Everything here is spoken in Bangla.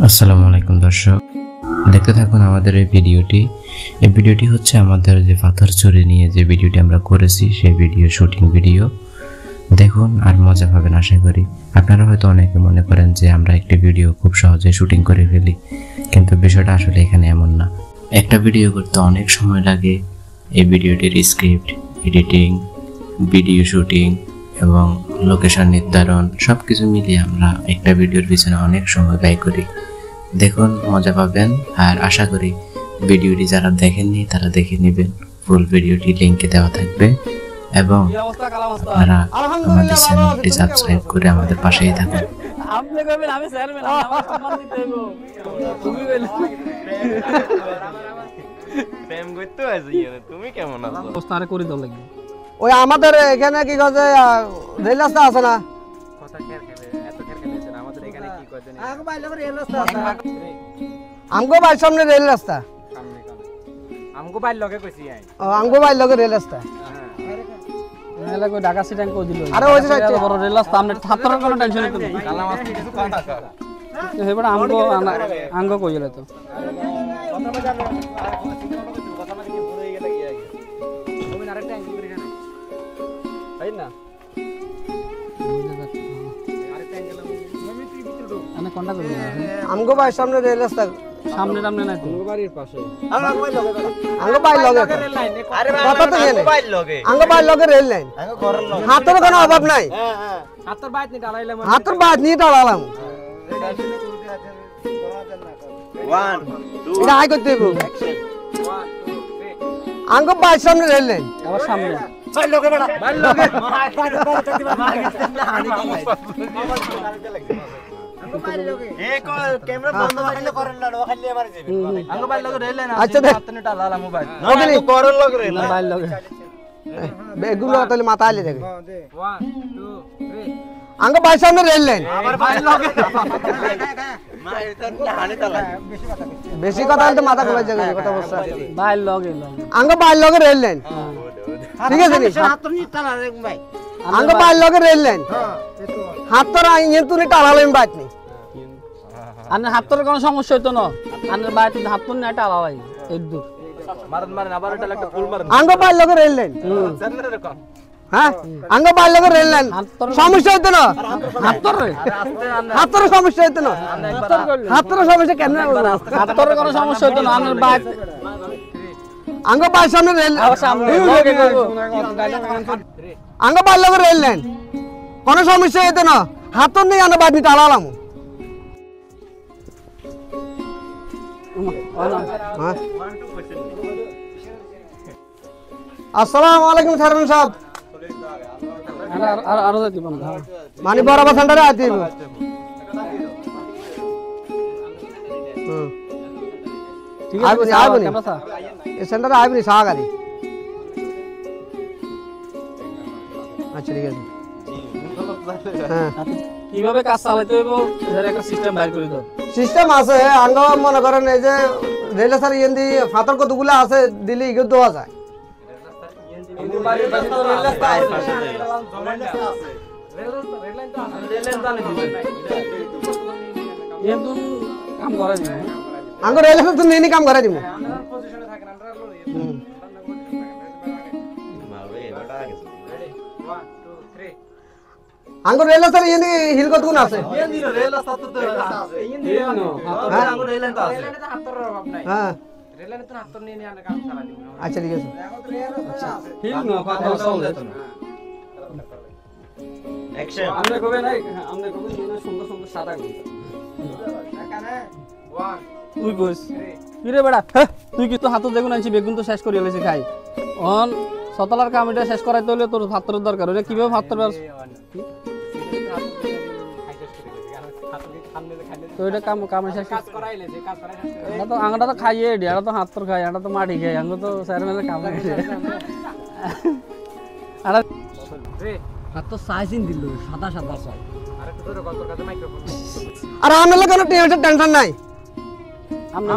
আসসালামু আলাইকুম দর্শক, দেখতে থাকুন আমাদের এই ভিডিওটি হচ্ছে আমাদের যে পাথর চুরি নিয়ে যে ভিডিওটি আমরা করেছি সেই শুটিং ভিডিও দেখুন আর মজা পাবেন আশা করি। আপনারা হয়তো অনেকে মনে করেন যে আমরা একটি ভিডিও খুব সহজে শুটিং করে ফেলি, কিন্তু বিষয়টা আসলে এখানে এমন না। একটা ভিডিও করতে অনেক সময় লাগে। এই ভিডিওটির স্ক্রিপ্ট, এডিটিং, ভিডিও শুটিং এবং লোকেশন নির্ধারণ সবকিছু মিলিয়ে আমরা একটা ভিডিওর পিছনে অনেক সময় ব্যয় করি। দেখুন, মজা পাবেন আর আশা করি ভিডিওটি যারা দেখেননি তারা দেখে নেবেন। ফুল ভিডিওটি লিংকে দেওয়া থাকবে এবং আপনারা আমাদের চ্যানেলটি সাবস্ক্রাইব করে আমাদের পাশেই থাকুন। ওই আমাদের এখানে কি কাজে রেল রাস্তা আছে না? আমগো বাড়ির সামনে রেল রাস্তা, আমগো বাড়ির লগে রেল রাস্তা। ঢাকা সিটি কো দিল। আরে ওই যে বড় রেল রাস্তা আমনে ছাত্রের কোনো টেনশন নেই। কালা মাছ কিছু কাটা কর হেবড়া আমগো কইলে তো কথা মানে কি পুরো হয়ে গেল কি আগে তুমি আরেকটা অ্যাঙ্গেল করে এখানে তাই না? আরেকটা অ্যাঙ্গেল আমি তুই ভিতরে ঢোক আমি কোনটা করব? আমগো বাড়ির সামনে রেল রাস্তা, সামনে নাই তো আমগো বাড়ির পাশে। আমগো বাড়ির লগে রেল লাইন। আরে কথা তো এনে আমগো বাড়ির লগে রেল লাইন, আমগো ঘরের লগে হাতের কোনো অভাব নাই। হ্যাঁ হ্যাঁ, হাতের বাইত নি ডালাইলাম, হাতের বাইত নি ডালালাম। 1 2 এটা আই করতে দেব। 1 2 3 আমগো বাড়ির সামনে রেল লাইন, আবার সামনে বাড়ির লগে বড়া বাড়ির লগে ক্যামেরা বন্ধ করলে করেন না ওখানে এবারে যাবে আমগো বাড়ির লগে রেল লাইন। আচ্ছা হাতনে টালালা মোবাইল ওখানে ঘরের লগে রেল লাইন, বাড়ির লগে বেগুলো তাহলে মাথা আইলে দেখে। 1 2 3 আমগো বাড়ির সামনে রেল লাইন, আবার বাড়ির লগে বেশি কথা বলতে মাথা ঘুরে যাবে। কথা বলছ বাড়ির লগে আমগো বাড়ির লগে রেল লাইন, ঠিক আছে নি? হাত নি টালা রে ভাই, আমগো বাড়ির লগে রেল লাইন, হাত তো আই তুই টালালাম বাইত নি। আনে হাতর কোনো সমস্যা হইতো না, আনে বাইত হাত নি টালালাই এক দূর মারেন আবার এটা একটা ফুল মারেন। আমগো বাড়ির লগে রেল লাইন, সামনে রে কম। হ্যাঁ আমগো বাড়ির লগে রেল লাইন, সমস্যা হইতো না। হাতর সমস্যা হইতো না, হাতর সমস্যা কেন? হাতর কোনো সমস্যা হইতো না। আনের বাইত আমগো বাড়ির সামনে রেল, আমগো বাড়ির লগে রেল লাইন, কোনো সমস্যা হইতো না। হাতর নেই আনে বাইত নি টালালাম। আসসালামু আলাইকুম সারমান সাহেব। মানে বরাবর সেন্টারে আইতে দিব। ঠিক আছে আইবনি এই সেন্টারে আইবনি সাগারি। আচ্ছা ঠিক আছে। হ্যাঁ কিভাবে কাজ চালাতে হইব এর একটা সিস্টেম বাইর করে দাও। সিস্টেম আছে আঙ্গ মনে করেন এই যে রেল সার ইয়েন্দি ফাতর কতগুলা আছে দিলে ইগো দেওয়া যায়। আঙ্গ রেল সার তো নেই কাম করে দিব। আঙ্গুর রেল আছে ইনি হিল কতগুণ আছে? ইনি রেল আছে তো আছে ইনি আঙ্গুর রেল তো আছে, হাতর অভাব নাই। হ্যাঁ রেল লাইনে তো হাতর নিয়ে আনে কাম চালা দিব। আচ্ছা ঠিক আছে। আচ্ছা হিল না কথা চলে যেত না। অ্যাকশন আমরা কবে নাই, আমরা কবে সুন্দর সুন্দর সাদা করি এখানে 1 তুই বস কি রে বড়া? তুই কি তো হাত দেখুন আইছি বেগুন তো শেষ করি হইছে খাই অন সতলার কাম এটা শেষ করাইতে হলে তোর হাতর দরকার। ওরে কিভাবে হাতর তো এটা কাম শেষ কাজ করাইলে যে কাজ করাই এটা তো আঙ্গটা তো খাইয়ে ডি, এটা তো হাতর খাই, এটা তো মাটি খাই, আঙ্গ তো চেয়ারম্যানের কাম করে। আরে রে হাত তো সাইজিন দিল সাদা সাদা সাই। আরে তো তোর কাছে মাইক্রোফোন। আরে আমলে কোনো টেনশন নাই, আমরা